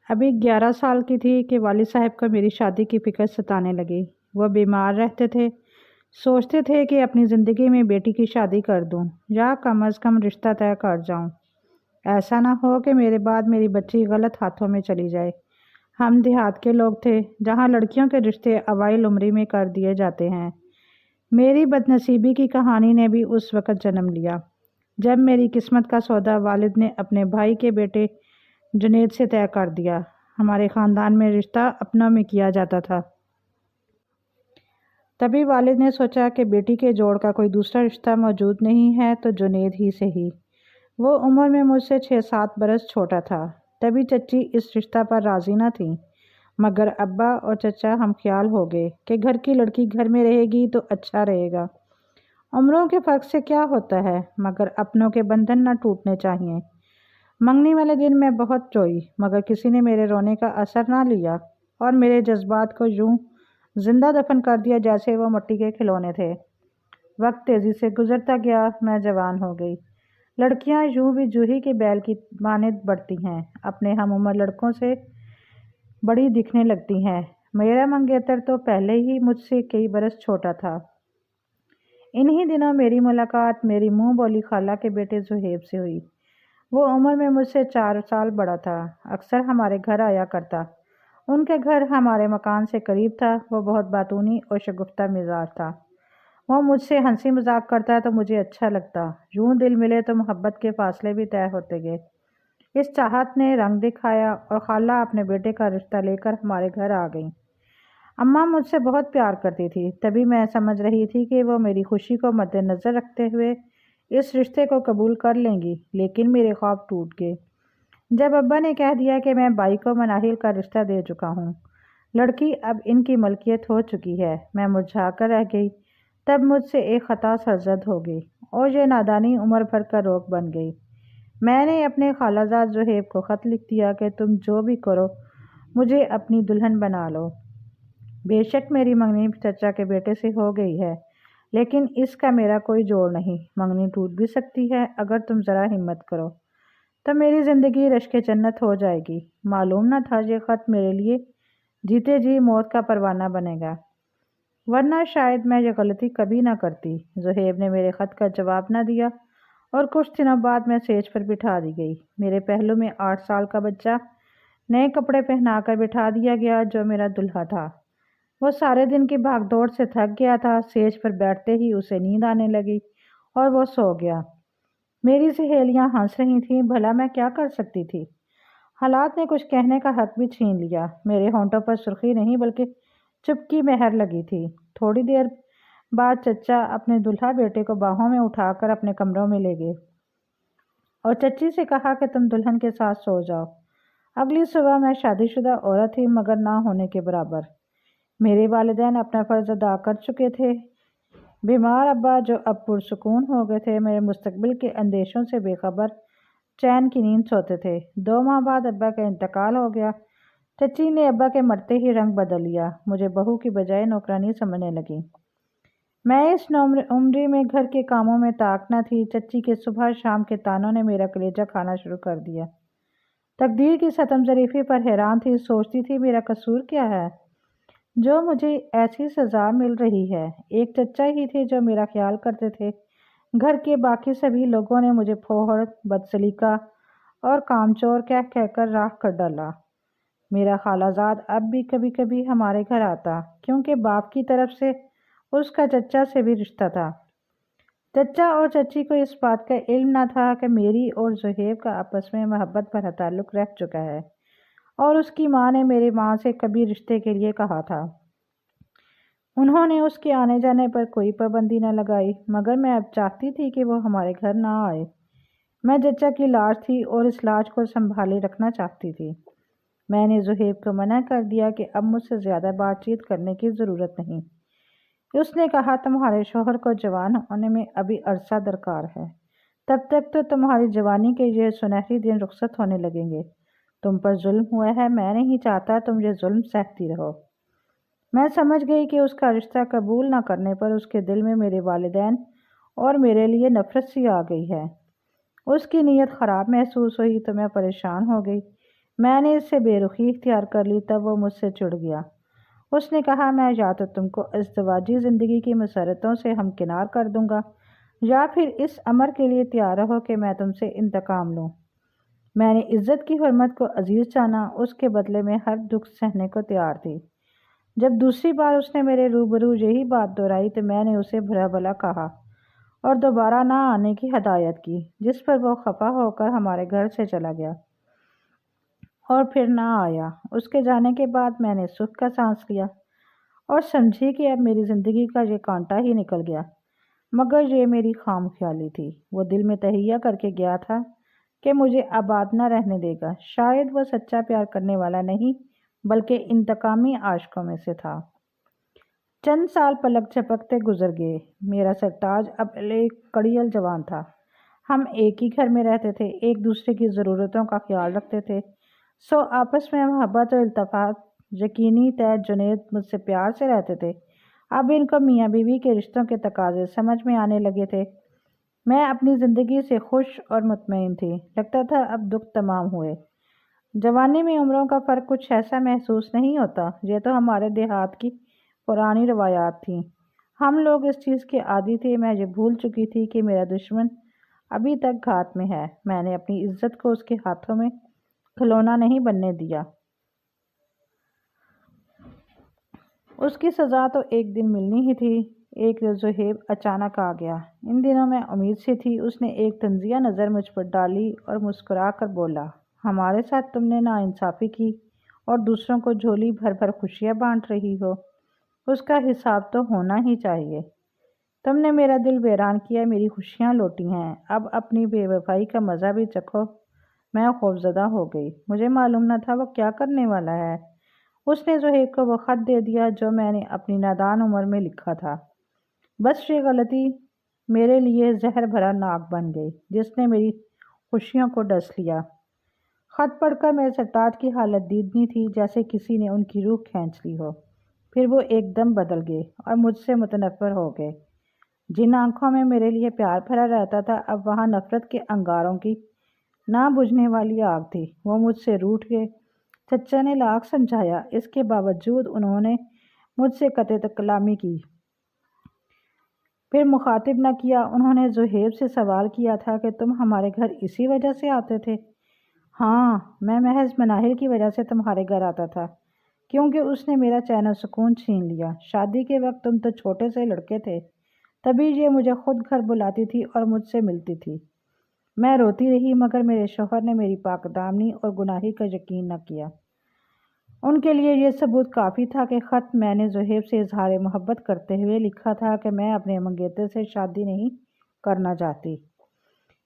ابھی 11 سال کی تھی کہ والد صاحب کو میری شادی کی فکر ستانے لگی۔ وہ بیمار رہتے تھے، سوچتے تھے کہ اپنی زندگی میں بیٹی کی شادی کر دوں یا کم از کم رشتہ طے کر جاؤں۔ ایسا نہ ہو کہ میرے بعد میری بچی غلط ہاتھوں میں چلی جائے۔ ہم دیہات کے لوگ تھے جہاں لڑکیوں کے رشتے اوائل عمری میں کر دیے جاتے ہیں۔ میری بدنصیبی کی کہانی نے بھی اس وقت جنم لیا جب میری قسمت کا سودا والد نے اپنے بھائی کے بیٹے جنید سے طے کر دیا۔ ہمارے خاندان میں رشتہ اپنوں میں کیا جاتا تھا۔ تبھی والد نے سوچا کہ بیٹی کے جوڑ کا کوئی دوسرا رشتہ موجود نہیں ہے تو جنید ہی صحیح۔ وہ عمر میں مجھ سے 6-7 برس چھوٹا تھا۔ تبھی چچی اس رشتہ پر راضی نہ تھیں، مگر ابا اور چچا ہم خیال ہو گئے کہ گھر کی لڑکی گھر میں رہے گی تو اچھا رہے گا۔ عمروں کے فرق سے کیا ہوتا ہے، مگر اپنوں کے بندھن نہ ٹوٹنے چاہیے۔ منگنی والے دن میں بہت روئی، مگر کسی نے میرے رونے کا اثر نہ لیا اور میرے جذبات کو یوں زندہ دفن کر دیا جیسے وہ مٹی کے کھلونے تھے۔ وقت تیزی سے گزرتا گیا، میں جوان ہو گئی۔ لڑکیاں یوں بھی جوہی کے بیل کی مانند بڑھتی ہیں، اپنے ہم عمر لڑکوں سے بڑی دکھنے لگتی ہیں۔ میرا منگیتر تو پہلے ہی مجھ سے کئی برس چھوٹا تھا۔ انہی دنوں میری ملاقات میری منہ بولی خالہ کے بیٹے زہیب سے ہوئی۔ وہ عمر میں مجھ سے 4 سال بڑا تھا، اکثر ہمارے گھر آیا کرتا۔ ان کے گھر ہمارے مکان سے قریب تھا۔ وہ بہت باتونی اور شگفتہ مزاج تھا۔ وہ مجھ سے ہنسی مذاق کرتا تو مجھے اچھا لگتا، یوں دل ملے تو محبت کے فاصلے بھی طے ہوتے گئے۔ اس چاہت نے رنگ دکھایا اور خالہ اپنے بیٹے کا رشتہ لے کر ہمارے گھر آ گئیں۔ اماں مجھ سے بہت پیار کرتی تھی، تبھی میں سمجھ رہی تھی کہ وہ میری خوشی کو مد نظر رکھتے ہوئے اس رشتے کو قبول کر لیں گی، لیکن میرے خواب ٹوٹ گئے جب ابا نے کہہ دیا کہ میں بائی کو مناہل کا رشتہ دے چکا ہوں۔ لڑکی اب ان کی ملکیت ہو چکی ہے۔ میں مرجھا کر رہ گئی۔ تب مجھ سے ایک خطا سرزد ہو گئی اور یہ نادانی عمر بھر کا روگ بن گئی۔ میں نے اپنے خالہ زاد زہیب کو خط لکھ دیا کہ تم جو بھی کرو مجھے اپنی دلہن بنا لو۔ بے شک میری منگنی چچا کے بیٹے سے ہو گئی ہے، لیکن اس کا میرا کوئی جوڑ نہیں۔ منگنی ٹوٹ بھی سکتی ہے، اگر تم ذرا ہمت کرو تو میری زندگی رشک جنت ہو جائے گی۔ معلوم نہ تھا یہ خط میرے لیے جیتے جی موت کا پروانہ بنے گا، ورنہ شاید میں یہ غلطی کبھی نہ کرتی۔ زہیب نے میرے خط کا جواب نہ دیا اور کچھ دنوں بعد میں سیج پر بٹھا دی گئی۔ میرے پہلو میں 8 سال کا بچہ نئے کپڑے پہنا کر بٹھا دیا گیا جو میرا دلہا تھا۔ وہ سارے دن کی بھاگ دوڑ سے تھک گیا تھا۔ سیج پر بیٹھتے ہی اسے نیند آنے لگی اور وہ سو گیا۔ میری سہیلیاں ہنس رہی تھیں، بھلا میں کیا کر سکتی تھی؟ حالات نے کچھ کہنے کا حق بھی چھین لیا۔ میرے ہونٹوں پر سرخی نہیں بلکہ چپکی مہر لگی تھی۔ تھوڑی دیر بعد چچا اپنے دلہا بیٹے کو باہوں میں اٹھا کر اپنے کمروں میں لے گئے اور چچی سے کہا کہ تم دلہن کے ساتھ سو جاؤ۔ اگلی صبح میں شادی شدہ عورت تھی، مگر نہ ہونے کے برابر۔ میرے والدین اپنا فرض ادا کر چکے تھے۔ بیمار ابا جو اب پرسکون ہو گئے تھے، میرے مستقبل کے اندیشوں سے بے خبر چین کی نیند سوتے تھے۔ 2 ماہ بعد ابا کا انتقال ہو گیا۔ چچی نے ابا کے مرتے ہی رنگ بدل لیا، مجھے بہو کی بجائے نوکرانی سمجھنے لگی۔ میں اس عمری میں گھر کے کاموں میں طاق نہ تھی۔ چچی کے صبح شام کے تانوں نے میرا کلیجہ کھانا شروع کر دیا۔ تقدیر کی ستم ظریفی پر حیران تھی، سوچتی تھی میرا قصور کیا ہے جو مجھے ایسی سزا مل رہی ہے۔ ایک چچا ہی تھے جو میرا خیال کرتے تھے۔ گھر کے باقی سبھی لوگوں نے مجھے پھوہڑ، بدسلیقہ اور کامچور کہہ کر راکھ کر ڈالا۔ میرا خالہ زاد اب بھی کبھی کبھی ہمارے گھر آتا، کیونکہ باپ کی طرف سے اس کا چچا سے بھی رشتہ تھا۔ چچا اور چچی کو اس بات کا علم نہ تھا کہ میری اور زہیب کا آپس میں محبت بھرا تعلق رہ چکا ہے، اور اس کی ماں نے میری ماں سے کبھی رشتے کے لیے کہا تھا۔ انہوں نے اس کے آنے جانے پر کوئی پابندی نہ لگائی، مگر میں اب چاہتی تھی کہ وہ ہمارے گھر نہ آئے۔ میں چچا کی لاج تھی اور اس لاج کو سنبھالے رکھنا چاہتی تھی۔ میں نے زہیب کو منع کر دیا کہ اب مجھ سے زیادہ بات چیت کرنے کی ضرورت نہیں۔ اس نے کہا تمہارے شوہر کو جوان ہونے میں ابھی عرصہ درکار ہے، تب تک تو تمہاری جوانی کے یہ سنہری دن رخصت ہونے لگیں گے۔ تم پر ظلم ہوا ہے، میں نہیں چاہتا تم یہ ظلم سہتی رہو۔ میں سمجھ گئی کہ اس کا رشتہ قبول نہ کرنے پر اس کے دل میں میرے والدین اور میرے لیے نفرت سی آ گئی ہے۔ اس کی نیت خراب محسوس ہوئی تو میں پریشان ہو گئی۔ میں نے اس سے بے رخی اختیار کر لی تب وہ مجھ سے چڑ گیا۔ اس نے کہا میں یا تو تم کو ازدواجی زندگی کی مسرتوں سے ہمکنار کر دوں گا یا پھر اس امر کے لیے تیار رہو کہ میں تم سے انتقام لوں۔ میں نے عزت کی حرمت کو عزیز جانا، اس کے بدلے میں ہر دکھ سہنے کو تیار تھی۔ جب دوسری بار اس نے میرے روبرو یہی بات دہرائی تو میں نے اسے برا بھلا کہا اور دوبارہ نہ آنے کی ہدایت کی، جس پر وہ خفا ہو کر ہمارے گھر سے چلا گیا اور پھر نہ آیا۔ اس کے جانے کے بعد میں نے سکھ کا سانس لیا اور سمجھی کہ اب میری زندگی کا یہ کانٹا ہی نکل گیا، مگر یہ میری خام خیالی تھی۔ وہ دل میں تہیہ کر کے گیا تھا کہ مجھے آباد نہ رہنے دے گا۔ شاید وہ سچا پیار کرنے والا نہیں بلکہ انتقامی عاشقوں میں سے تھا۔ چند سال پلک جھپکتے گزر گئے۔ میرا سرتاج اب ایک کڑیل جوان تھا۔ ہم ایک ہی گھر میں رہتے تھے، ایک دوسرے کی ضرورتوں کا خیال رکھتے تھے، سو آپس میں محبت و التفات یقینی تھے۔ جنید مجھ سے پیار سے رہتے تھے۔ اب ان کو میاں بیوی کے رشتوں کے تقاضے سمجھ میں آنے لگے تھے۔ میں اپنی زندگی سے خوش اور مطمئن تھی، لگتا تھا اب دکھ تمام ہوئے۔ جوانی میں عمروں کا فرق کچھ ایسا محسوس نہیں ہوتا، یہ تو ہمارے دیہات کی پرانی روایات تھیں۔ ہم لوگ اس چیز کے عادی تھے۔ میں یہ بھول چکی تھی کہ میرا دشمن ابھی تک گھات میں ہے۔ میں نے اپنی عزت کو اس کے ہاتھوں میں کھلونا نہیں بننے دیا۔ اس کی سزا تو ایک دن ملنی ہی تھی۔ ایک روز زہیب اچانک آ گیا۔ ان دنوں میں امید سے تھی۔ اس نے ایک طنزیہ نظر مجھ پر ڈالی اور مسکرا کر بولا، ہمارے ساتھ تم نے ناانصافی کی اور دوسروں کو جھولی بھر بھر خوشیاں بانٹ رہی ہو۔ اس کا حساب تو ہونا ہی چاہیے۔ تم نے میرا دل ویران کیا، میری خوشیاں لوٹی ہیں، اب اپنی بے وفائی کا مزہ بھی چکھو۔ میں خوفزدہ ہو گئی۔ مجھے معلوم نہ تھا وہ کیا کرنے والا ہے۔ اس نے زہیب کو وہ خط دے دیا جو میں نے اپنی نادان عمر میں لکھا تھا۔ بس یہ غلطی میرے لیے زہر بھرا ناک بن گئی جس نے میری خوشیوں کو ڈس لیا۔ خط پڑھ کر میرے سرتاج کی حالت دیدنی تھی، جیسے کسی نے ان کی روح کھینچ لی ہو۔ پھر وہ ایک دم بدل گئے اور مجھ سے متنفر ہو گئے۔ جن آنکھوں میں میرے لیے پیار بھرا رہتا تھا، اب وہاں نفرت کے انگاروں کی نہ بجھنے والی آگ تھی۔ وہ مجھ سے روٹھ گئے۔ چچا نے لاکھ سمجھایا، اس کے باوجود انہوں نے مجھ سے قطع کلامی کی۔ پھر مخاطب نہ کیا۔ انہوں نے زہیب سے سوال کیا تھا کہ تم ہمارے گھر اسی وجہ سے آتے تھے؟ ہاں، میں محض مناہل کی وجہ سے تمہارے گھر آتا تھا، کیونکہ اس نے میرا چین و سکون چھین لیا۔ شادی کے وقت تم تو چھوٹے سے لڑکے تھے، تبھی یہ مجھے خود گھر بلاتی تھی اور مجھ سے ملتی تھی۔ میں روتی رہی، مگر میرے شوہر نے میری پاک دامنی اور گناہی کا یقین نہ کیا۔ ان کے لیے یہ ثبوت کافی تھا کہ خط میں نے زہیب سے اظہار محبت کرتے ہوئے لکھا تھا کہ میں اپنے منگیتر سے شادی نہیں کرنا چاہتی۔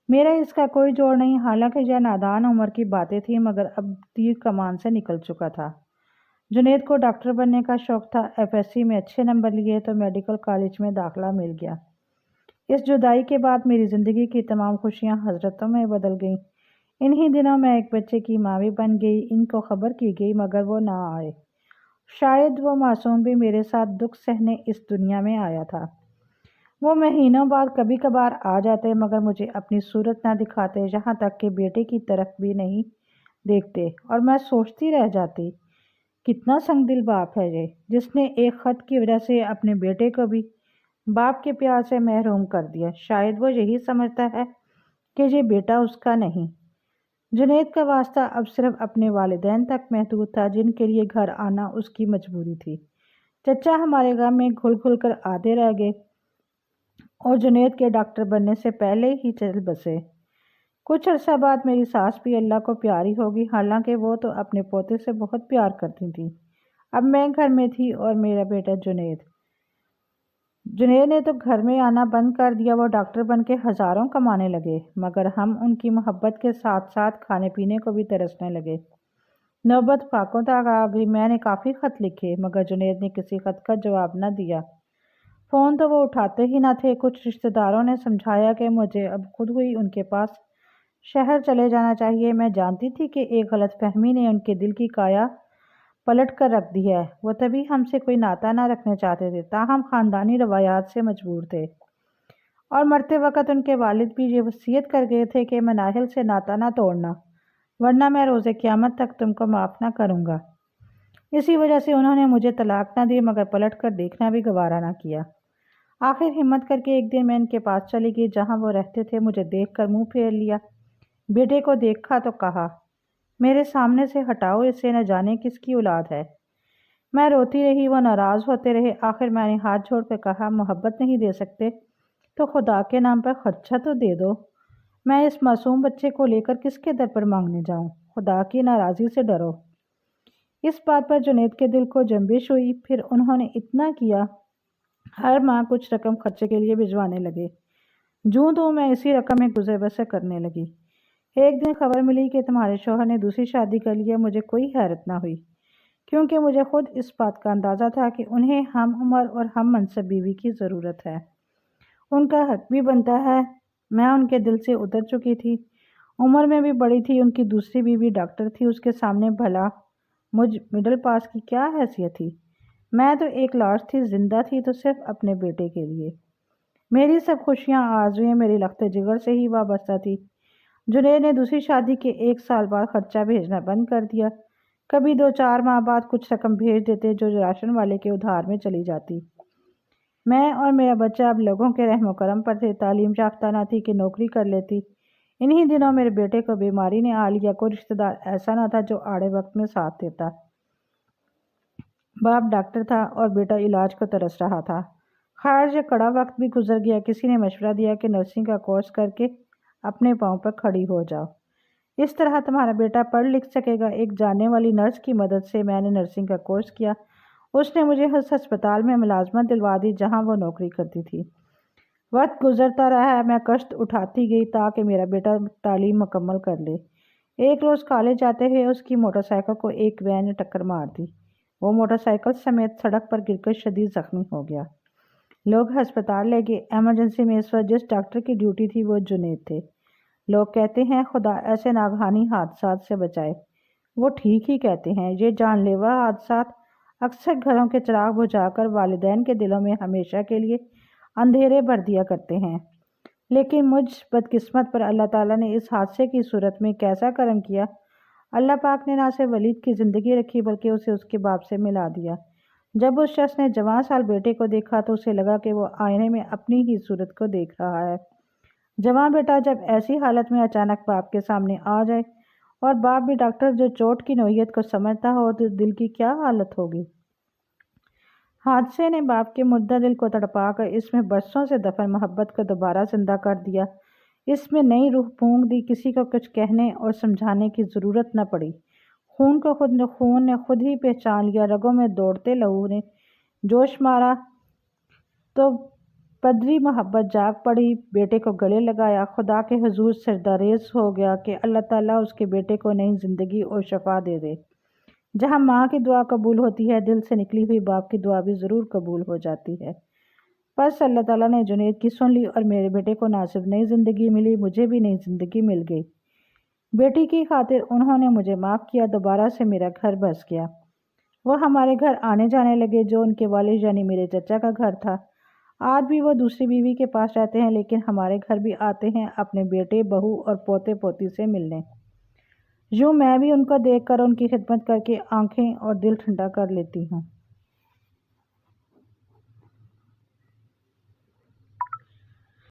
میرا اس کا کوئی جوڑ نہیں، حالانکہ یہ نادان عمر کی باتیں تھیں، مگر اب تیر کمان سے نکل چکا تھا۔ جنید کو ڈاکٹر بننے کا شوق تھا۔ ایف ایس سی میں اچھے نمبر لیے تو میڈیکل کالج میں داخلہ مل گیا۔ اس جدائی کے بعد میری زندگی کی تمام خوشیاں حسرتوں میں بدل گئیں۔ انہی دنوں میں ایک بچے کی ماں بھی بن گئی۔ ان کو خبر کی گئی، مگر وہ نہ آئے۔ شاید وہ معصوم بھی میرے ساتھ دکھ سہنے اس دنیا میں آیا تھا۔ وہ مہینوں بعد کبھی کبھار آ جاتے، مگر مجھے اپنی صورت نہ دکھاتے، یہاں تک کہ بیٹے کی طرف بھی نہیں دیکھتے، اور میں سوچتی رہ جاتی، کتنا سنگ دل باپ ہے یہ، جس نے ایک خط کی وجہ سے اپنے بیٹے کو بھی باپ کے پیار سے محروم کر دیا۔ شاید وہ یہی سمجھتا ہے کہ یہ بیٹا اس کا نہیں۔ جنید کا واسطہ اب صرف اپنے والدین تک محدود تھا، جن کے لیے گھر آنا اس کی مجبوری تھی۔ چچا ہمارے غم میں گھل گھل کر آدھے رہ گئے اور جنید کے ڈاکٹر بننے سے پہلے ہی چل بسے۔ کچھ عرصہ بعد میری ساس بھی اللہ کو پیاری ہوگی، حالانکہ وہ تو اپنے پوتے سے بہت پیار کرتی تھی۔ اب میں گھر میں تھی اور میرا بیٹا جنید نے تو گھر میں آنا بند کر دیا۔ وہ ڈاکٹر بن کے ہزاروں کمانے لگے، مگر ہم ان کی محبت کے ساتھ ساتھ کھانے پینے کو بھی ترسنے لگے۔ نوبت فاقوں تک آ گئی۔ میں نے کافی خط لکھے، مگر جنید نے کسی خط کا جواب نہ دیا۔ فون تو وہ اٹھاتے ہی نہ تھے۔ کچھ رشتہ داروں نے سمجھایا کہ مجھے اب خود ہوئی ان کے پاس شہر چلے جانا چاہیے۔ میں جانتی تھی کہ ایک غلط فہمی نے ان کے دل کی کایا پلٹ کر رکھ دی ہے۔ وہ تبھی ہم سے کوئی ناطہ نہ رکھنا چاہتے تھے، تاہم خاندانی روایات سے مجبور تھے، اور مرتے وقت ان کے والد بھی یہ وصیت کر گئے تھے کہ مناہل سے ناطہ نہ توڑنا۔ ورنہ میں روز قیامت تک تم کو معاف نہ کروں گا۔ اسی وجہ سے انہوں نے مجھے طلاق نہ دی مگر پلٹ کر دیکھنا بھی گوارا نہ کیا۔ آخر ہمت کر کے ایک دن میں ان کے پاس چلی گئی جہاں وہ رہتے تھے۔ مجھے دیکھ کر منہ پھیر لیا۔ بیٹے کو دیکھا تو کہا، میرے سامنے سے ہٹاؤ، اس سے نہ جانے کس کی اولاد ہے۔ میں روتی رہی، وہ ناراض ہوتے رہے۔ آخر میں نے ہاتھ جوڑ کر کہا، محبت نہیں دے سکتے تو خدا کے نام پر خرچہ تو دے دو۔ میں اس معصوم بچے کو لے کر کس کے در پر مانگنے جاؤں؟ خدا کی ناراضی سے ڈرو۔ اس بات پر جنید کے دل کو جنبش ہوئی۔ پھر انہوں نے اتنا کیا، ہر ماہ کچھ رقم خرچے کے لیے بھجوانے لگے۔ جوں تو میں اسی رقم میں گزر بسر کرنے لگی۔ ایک دن خبر ملی کہ تمہارے شوہر نے دوسری شادی کر لی ہے۔ مجھے کوئی حیرت نہ ہوئی کیونکہ مجھے خود اس بات کا اندازہ تھا کہ انہیں ہم عمر اور ہم منصب بیوی کی ضرورت ہے۔ ان کا حق بھی بنتا ہے۔ میں ان کے دل سے اتر چکی تھی۔ عمر میں بھی بڑی تھی، ان کی دوسری بیوی ڈاکٹر تھی، اس کے سامنے بھلا مجھ مڈل پاس کی کیا حیثیت تھی؟ میں تو ایک لاش تھی، زندہ تھی تو صرف اپنے بیٹے کے لیے۔ میری سب خوشیاں آرزوئیں میری لخت جگر سے ہی وابستہ تھی۔ جنید نے دوسری شادی کے 1 سال بعد خرچہ بھیجنا بند کر دیا۔ کبھی 2-4 ماہ بعد کچھ رقم بھیج دیتے جو راشن والے کے ادھار میں چلی جاتی۔ میں اور میرا بچہ اب لوگوں کے رحم و کرم پر تھے۔ تعلیم یافتہ نہ تھی کہ نوکری کر لیتی۔ انہی دنوں میرے بیٹے کو بیماری نے آ لیا۔ کوئی رشتہ دار ایسا نہ تھا جو آڑے وقت میں ساتھ دیتا۔ باپ ڈاکٹر تھا اور بیٹا علاج کو ترس رہا تھا۔ خیر یہ کڑا وقت بھی گزر گیا۔ کسی نے مشورہ دیا کہ نرسنگ کا کورس کر کے اپنے پاؤں پر کھڑی ہو جاؤ، اس طرح تمہارا بیٹا پڑھ لکھ سکے گا۔ ایک جاننے والی نرس کی مدد سے میں نے نرسنگ کا کورس کیا۔ اس نے مجھے اس ہسپتال میں ملازمت دلوا دی جہاں وہ نوکری کرتی تھی۔ وقت گزرتا رہا، میں کشت اٹھاتی گئی تاکہ میرا بیٹا تعلیم مکمل کر لے۔ ایک روز کالج جاتے ہوئے اس کی موٹر سائیکل کو ایک وین نے ٹکر مار دی۔ وہ موٹر سائیکل سمیت سڑک پر گر کر شدید زخمی ہو گیا۔ لوگ ہسپتال لے گئے۔ ایمرجنسی میں اس وقت جس ڈاکٹر کی ڈیوٹی تھی وہ جنید تھے۔ لوگ کہتے ہیں خدا ایسے ناگہانی حادثات سے بچائے۔ وہ ٹھیک ہی کہتے ہیں۔ یہ جان لیوا حادثات اکثر گھروں کے چراغ بجھا کر والدین کے دلوں میں ہمیشہ کے لیے اندھیرے بھر دیا کرتے ہیں۔ لیکن مجھ بدقسمت پر اللہ تعالیٰ نے اس حادثے کی صورت میں کیسا کرم کیا۔ اللہ پاک نے نہ صرف ولید کی زندگی رکھی بلکہ اسے اس کے باپ سے ملا دیا۔ جب اس شخص نے جوان سال بیٹے کو دیکھا تو اسے لگا کہ وہ آئینے میں اپنی ہی صورت کو دیکھ رہا ہے۔ جوان بیٹا جب ایسی حالت میں اچانک باپ کے سامنے آ جائے اور باپ بھی ڈاکٹر جو چوٹ کی نوعیت کو سمجھتا ہو تو دل کی کیا حالت ہوگی۔ حادثے نے باپ کے مردہ دل کو تڑپا کر اس میں برسوں سے دفن محبت کو دوبارہ زندہ کر دیا۔ اس میں نئی روح پھونک دی۔ کسی کو کچھ کہنے اور سمجھانے کی ضرورت نہ پڑی۔ خون نے خود ہی پہچان لیا۔ رگوں میں دوڑتے لہو نے جوش مارا تو پدری محبت جاگ پڑی۔ بیٹے کو گلے لگایا۔ خدا کے حضور سجدہ ہو گیا کہ اللہ تعالیٰ اس کے بیٹے کو نئی زندگی اور شفا دے دے۔ جہاں ماں کی دعا قبول ہوتی ہے، دل سے نکلی ہوئی باپ کی دعا بھی ضرور قبول ہو جاتی ہے۔ بس اللہ تعالیٰ نے جنید کی سن لی اور میرے بیٹے کو نہ صرف نئی زندگی ملی، مجھے بھی نئی زندگی مل گئی۔ بیٹی کی خاطر انہوں نے مجھے معاف کیا۔ دوبارہ سے میرا گھر بس گیا۔ وہ ہمارے گھر آنے جانے لگے جو ان کے والد یعنی میرے چچا کا گھر تھا۔ آج بھی وہ دوسری بیوی کے پاس رہتے ہیں لیکن ہمارے گھر بھی آتے ہیں اپنے بیٹے، بہو اور پوتے پوتی سے ملنے۔ یوں میں بھی ان کو دیکھ کر ان کی خدمت کر کے آنکھیں اور دل ٹھنڈا کر لیتی ہوں۔